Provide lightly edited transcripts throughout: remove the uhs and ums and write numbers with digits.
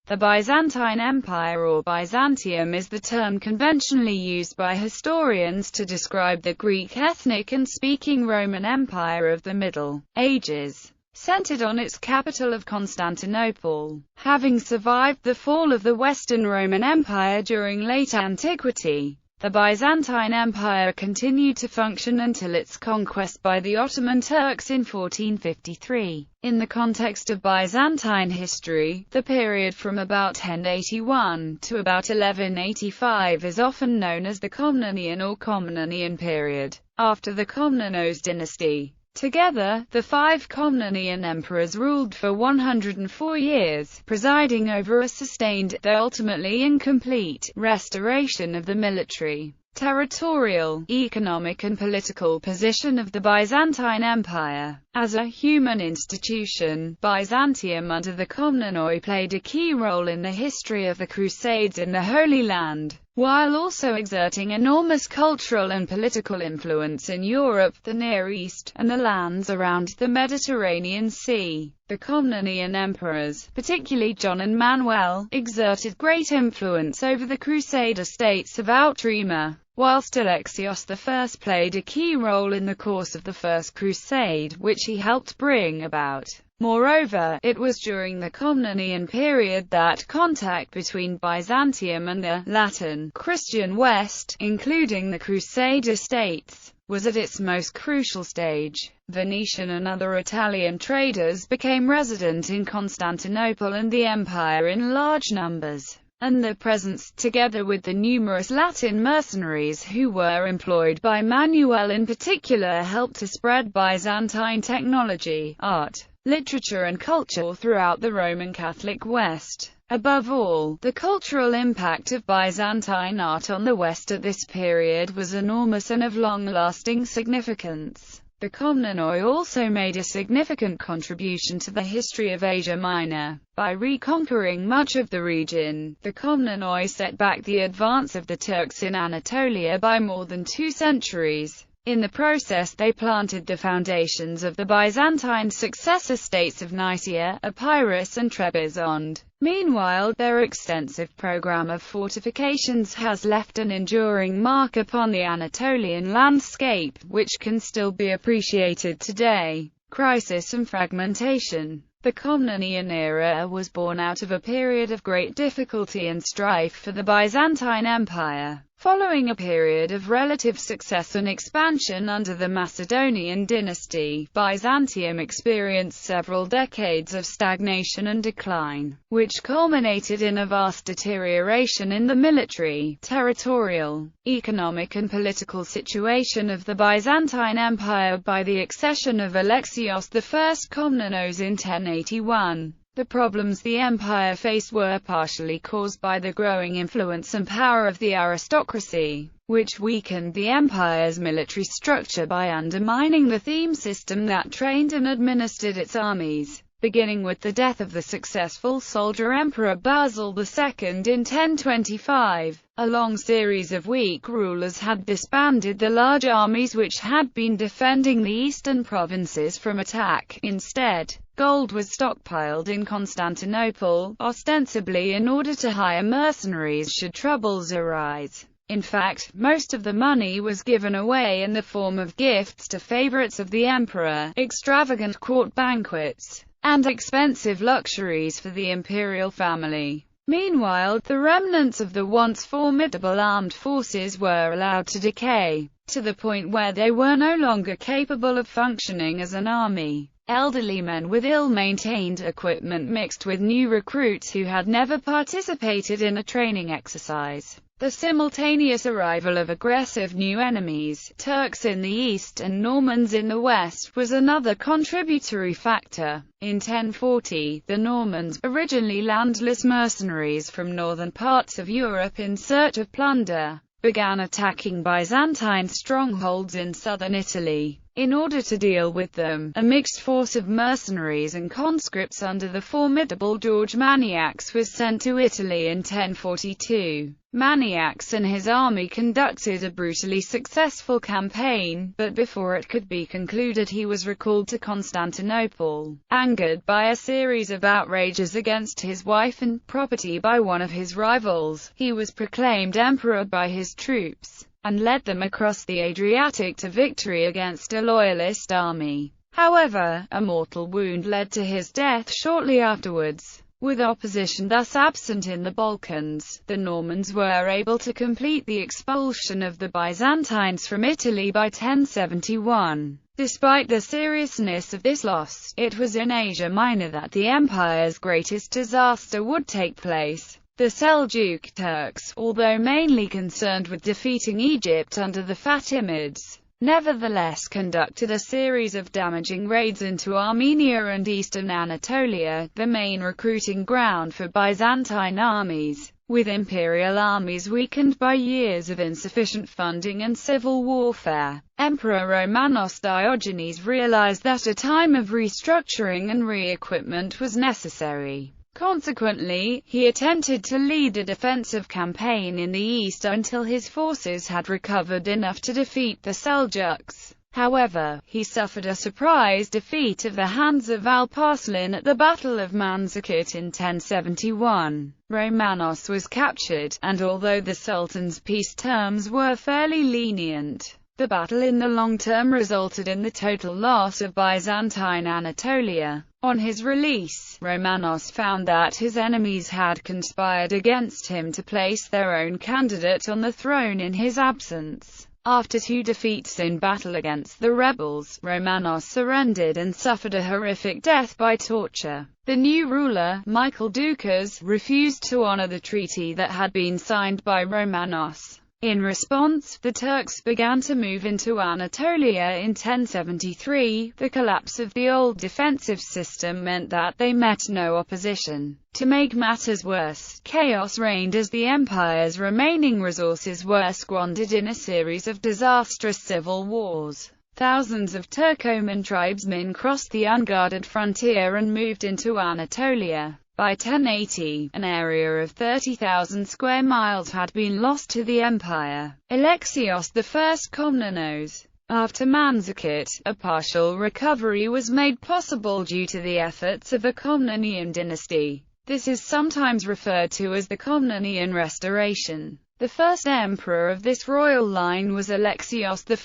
The Byzantine Empire or Byzantium is the term conventionally used by historians to describe the Greek ethnic and speaking Roman Empire of the Middle Ages, centered on its capital of Constantinople. Having survived the fall of the Western Roman Empire during late antiquity, the Byzantine Empire continued to function until its conquest by the Ottoman Turks in 1453. In the context of Byzantine history, the period from about 1081 to about 1185 is often known as the Komnenian or Komnenian period, after the Komnenos dynasty. Together, the 5 Komnenian emperors ruled for 104 years, presiding over a sustained, though ultimately incomplete, restoration of the military, territorial, economic and political position of the Byzantine Empire. As a human institution, Byzantium under the Komnenoi played a key role in the history of the Crusades in the Holy Land, while also exerting enormous cultural and political influence in Europe, the Near East, and the lands around the Mediterranean Sea. The Komnenian emperors, particularly John and Manuel, exerted great influence over the Crusader states of Outremer, whilst Alexios I played a key role in the course of the First Crusade, which he helped bring about. Moreover, it was during the Komnenian period that contact between Byzantium and the Latin Christian West, including the Crusader states, was at its most crucial stage. Venetian and other Italian traders became resident in Constantinople and the empire in large numbers, and their presence, together with the numerous Latin mercenaries who were employed by Manuel in particular, helped to spread Byzantine technology, art, literature and culture throughout the Roman Catholic West. Above all, the cultural impact of Byzantine art on the West at this period was enormous and of long-lasting significance. The Komnenoi also made a significant contribution to the history of Asia Minor. By reconquering much of the region, the Komnenoi set back the advance of the Turks in Anatolia by more than 2 centuries. In the process they planted the foundations of the Byzantine successor states of Nicaea, Epirus and Trebizond. Meanwhile, their extensive program of fortifications has left an enduring mark upon the Anatolian landscape, which can still be appreciated today. Crisis and fragmentation. The Komnenian era was born out of a period of great difficulty and strife for the Byzantine Empire. Following a period of relative success and expansion under the Macedonian dynasty, Byzantium experienced several decades of stagnation and decline, which culminated in a vast deterioration in the military, territorial, economic and political situation of the Byzantine Empire by the accession of Alexios I Komnenos in 1081. The problems the empire faced were partially caused by the growing influence and power of the aristocracy, which weakened the empire's military structure by undermining the theme system that trained and administered its armies. Beginning with the death of the successful soldier Emperor Basil II in 1025, a long series of weak rulers had disbanded the large armies which had been defending the eastern provinces from attack. Instead, gold was stockpiled in Constantinople, ostensibly in order to hire mercenaries should troubles arise. In fact, most of the money was given away in the form of gifts to favorites of the emperor, extravagant court banquets, and expensive luxuries for the imperial family. Meanwhile, the remnants of the once formidable armed forces were allowed to decay, to the point where they were no longer capable of functioning as an army. Elderly men with ill-maintained equipment mixed with new recruits who had never participated in a training exercise. The simultaneous arrival of aggressive new enemies, Turks in the east and Normans in the west, was another contributory factor. In 1040, the Normans, originally landless mercenaries from northern parts of Europe in search of plunder, began attacking Byzantine strongholds in southern Italy. In order to deal with them, a mixed force of mercenaries and conscripts under the formidable George Maniax was sent to Italy in 1042. Maniax and his army conducted a brutally successful campaign, but before it could be concluded he was recalled to Constantinople. Angered by a series of outrages against his wife and property by one of his rivals, he was proclaimed emperor by his troops, and led them across the Adriatic to victory against a loyalist army. However, a mortal wound led to his death shortly afterwards. With opposition thus absent in the Balkans, the Normans were able to complete the expulsion of the Byzantines from Italy by 1071. Despite the seriousness of this loss, it was in Asia Minor that the empire's greatest disaster would take place. The Seljuk Turks, although mainly concerned with defeating Egypt under the Fatimids, nevertheless conducted a series of damaging raids into Armenia and eastern Anatolia, the main recruiting ground for Byzantine armies. With imperial armies weakened by years of insufficient funding and civil warfare, Emperor Romanos Diogenes realized that a time of restructuring and re-equipment was necessary. Consequently, he attempted to lead a defensive campaign in the east until his forces had recovered enough to defeat the Seljuks. However, he suffered a surprise defeat at the hands of Alparslan at the Battle of Manzikert in 1071. Romanos was captured, and although the Sultan's peace terms were fairly lenient, the battle in the long term resulted in the total loss of Byzantine Anatolia. On his release, Romanos found that his enemies had conspired against him to place their own candidate on the throne in his absence. After 2 defeats in battle against the rebels, Romanos surrendered and suffered a horrific death by torture. The new ruler, Michael Doukas, refused to honor the treaty that had been signed by Romanos. In response, the Turks began to move into Anatolia in 1073. The collapse of the old defensive system meant that they met no opposition. To make matters worse, chaos reigned as the empire's remaining resources were squandered in a series of disastrous civil wars. Thousands of Turkoman tribesmen crossed the unguarded frontier and moved into Anatolia. By 1080, an area of 30,000 square miles had been lost to the empire. Alexios I Komnenos. After Manzikert, a partial recovery was made possible due to the efforts of the Komnenian dynasty. This is sometimes referred to as the Komnenian Restoration. The first emperor of this royal line was Alexios I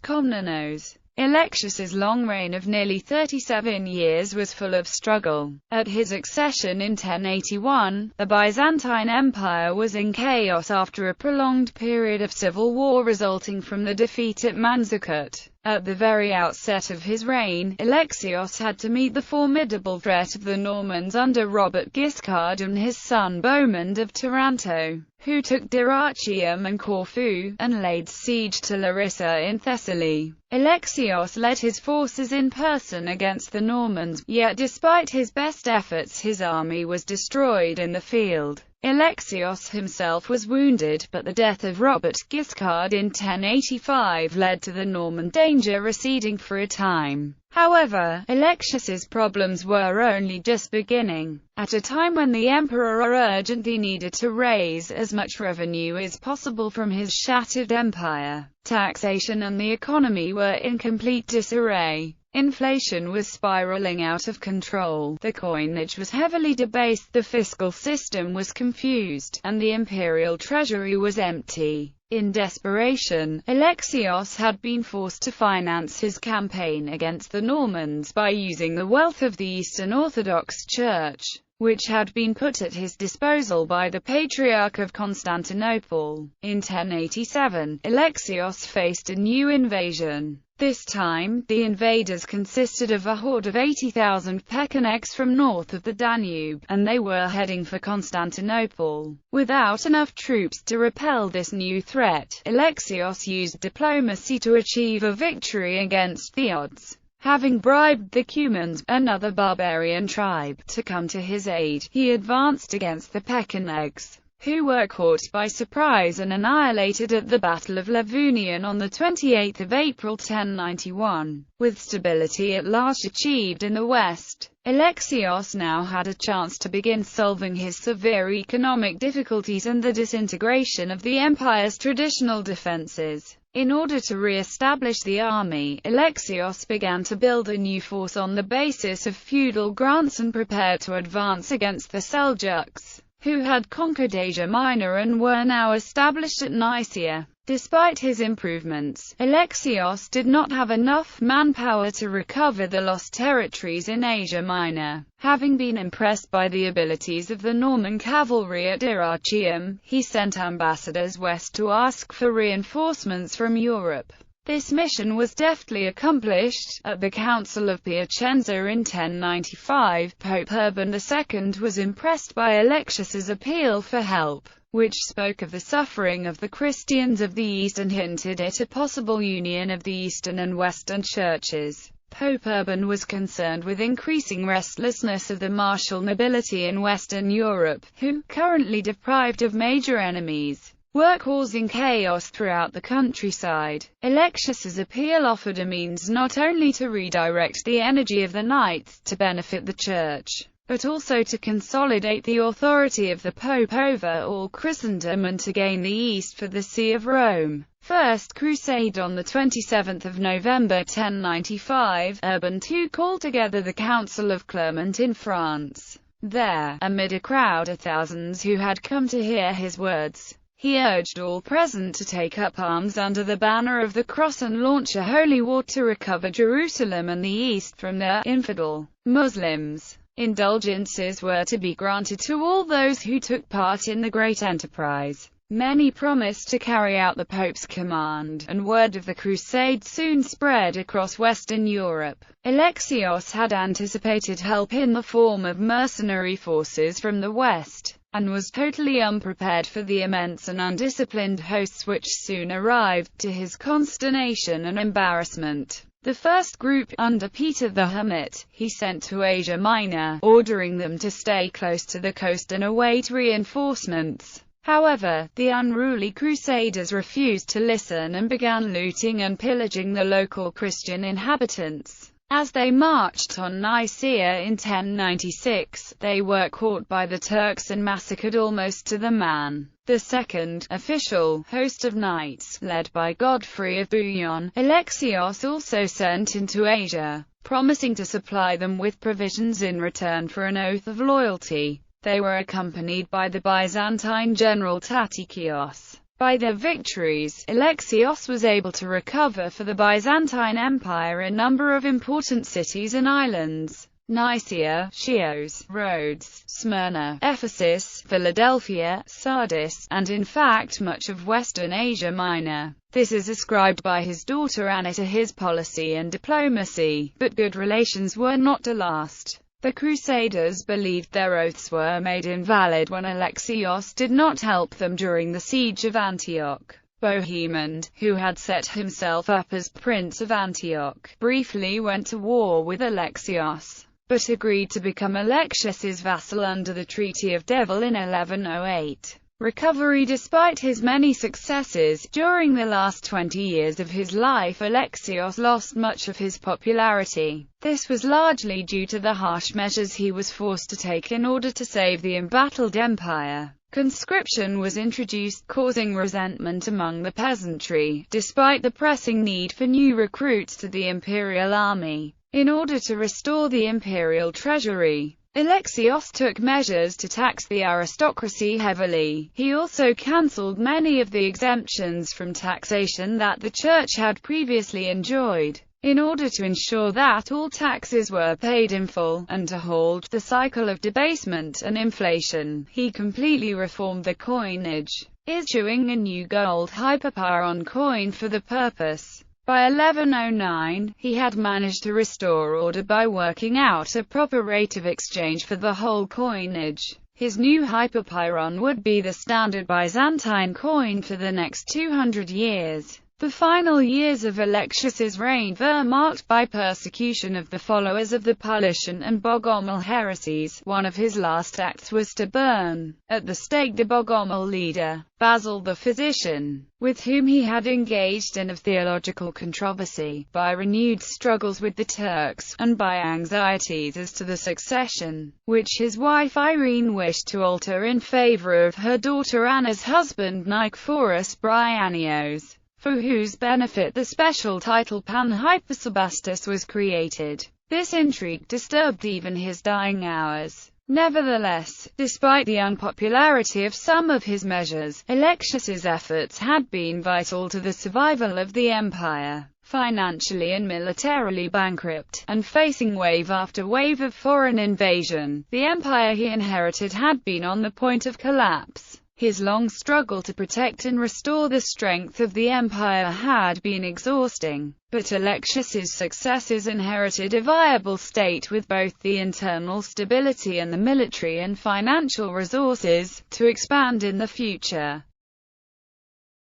Komnenos. Alexios's long reign of nearly 37 years was full of struggle. At his accession in 1081, the Byzantine Empire was in chaos after a prolonged period of civil war resulting from the defeat at Manzikert. At the very outset of his reign, Alexios had to meet the formidable threat of the Normans under Robert Guiscard and his son Bohemond of Taranto, who took Dyrrhachium and Corfu, and laid siege to Larissa in Thessaly. Alexios led his forces in person against the Normans, yet despite his best efforts his army was destroyed in the field. Alexios himself was wounded, but the death of Robert Guiscard in 1085 led to the Norman danger receding for a time. However, Alexios's problems were only just beginning. At a time when the emperor urgently needed to raise as much revenue as possible from his shattered empire, taxation and the economy were in complete disarray. Inflation was spiraling out of control, the coinage was heavily debased, the fiscal system was confused, and the imperial treasury was empty. In desperation, Alexios had been forced to finance his campaign against the Normans by using the wealth of the Eastern Orthodox Church, which had been put at his disposal by the Patriarch of Constantinople. In 1087, Alexios faced a new invasion. This time, the invaders consisted of a horde of 80,000 Pechenegs from north of the Danube, and they were heading for Constantinople. Without enough troops to repel this new threat, Alexios used diplomacy to achieve a victory against the odds. Having bribed the Cumans, another barbarian tribe, to come to his aid, he advanced against the Pechenegs, who were caught by surprise and annihilated at the Battle of Livonian on 28 April 1091. With stability at last achieved in the west, Alexios now had a chance to begin solving his severe economic difficulties and the disintegration of the empire's traditional defences. In order to re-establish the army, Alexios began to build a new force on the basis of feudal grants and prepared to advance against the Seljuks, who had conquered Asia Minor and were now established at Nicaea. Despite his improvements, Alexios did not have enough manpower to recover the lost territories in Asia Minor. Having been impressed by the abilities of the Norman cavalry at Dyrrhachium, he sent ambassadors west to ask for reinforcements from Europe. This mission was deftly accomplished. At the Council of Piacenza in 1095, Pope Urban II was impressed by Alexios's appeal for help, which spoke of the suffering of the Christians of the East and hinted at a possible union of the Eastern and Western churches. Pope Urban was concerned with increasing restlessness of the martial nobility in Western Europe, who, currently deprived of major enemies, were causing chaos throughout the countryside. Alexios's appeal offered a means not only to redirect the energy of the knights to benefit the Church, but also to consolidate the authority of the Pope over all Christendom and to gain the East for the See of Rome. First Crusade. On 27 November 1095, Urban II called together the Council of Clement in France. There, amid a crowd of thousands who had come to hear his words, he urged all present to take up arms under the banner of the cross and launch a holy war to recover Jerusalem and the East from the infidel Muslims. Indulgences were to be granted to all those who took part in the great enterprise. Many promised to carry out the Pope's command, and word of the Crusade soon spread across Western Europe. Alexios had anticipated help in the form of mercenary forces from the West, and was totally unprepared for the immense and undisciplined hosts which soon arrived, to his consternation and embarrassment. The first group, under Peter the Hermit, he sent to Asia Minor, ordering them to stay close to the coast and await reinforcements. However, the unruly Crusaders refused to listen and began looting and pillaging the local Christian inhabitants. As they marched on Nicaea in 1096, they were caught by the Turks and massacred almost to the man. The second, official, host of knights, led by Godfrey of Bouillon, Alexios also sent into Asia, promising to supply them with provisions in return for an oath of loyalty. They were accompanied by the Byzantine general Tatikios. By their victories, Alexios was able to recover for the Byzantine Empire a number of important cities and islands: Nicaea, Chios, Rhodes, Smyrna, Ephesus, Philadelphia, Sardis, and in fact much of Western Asia Minor. This is ascribed by his daughter Anna to his policy and diplomacy, but good relations were not to last. The Crusaders believed their oaths were made invalid when Alexios did not help them during the siege of Antioch. Bohemond, who had set himself up as Prince of Antioch, briefly went to war with Alexios, but agreed to become Alexios's vassal under the Treaty of Devil in 1108. Recovery. Despite his many successes, during the last 20 years of his life Alexios lost much of his popularity. This was largely due to the harsh measures he was forced to take in order to save the embattled empire. Conscription was introduced, causing resentment among the peasantry, despite the pressing need for new recruits to the imperial army. In order to restore the imperial treasury, Alexios took measures to tax the aristocracy heavily. He also cancelled many of the exemptions from taxation that the church had previously enjoyed, in order to ensure that all taxes were paid in full, and to halt the cycle of debasement and inflation. He completely reformed the coinage, issuing a new gold hyperparon coin for the purpose. By 1109, he had managed to restore order by working out a proper rate of exchange for the whole coinage. His new hyperparon would be the standard Byzantine coin for the next 200 years. The final years of Alexius's reign were marked by persecution of the followers of the Paulician and Bogomil heresies. One of his last acts was to burn at the stake the Bogomil leader, Basil the physician, with whom he had engaged in a theological controversy, by renewed struggles with the Turks, and by anxieties as to the succession, which his wife Irene wished to alter in favor of her daughter Anna's husband Nicephorus Bryennios, for whose benefit the special title Panhypersebastus was created. This intrigue disturbed even his dying hours. Nevertheless, despite the unpopularity of some of his measures, Alexius's efforts had been vital to the survival of the empire. Financially and militarily bankrupt, and facing wave after wave of foreign invasion, the empire he inherited had been on the point of collapse. His long struggle to protect and restore the strength of the empire had been exhausting, but Alexius's successors inherited a viable state with both the internal stability and the military and financial resources to expand in the future.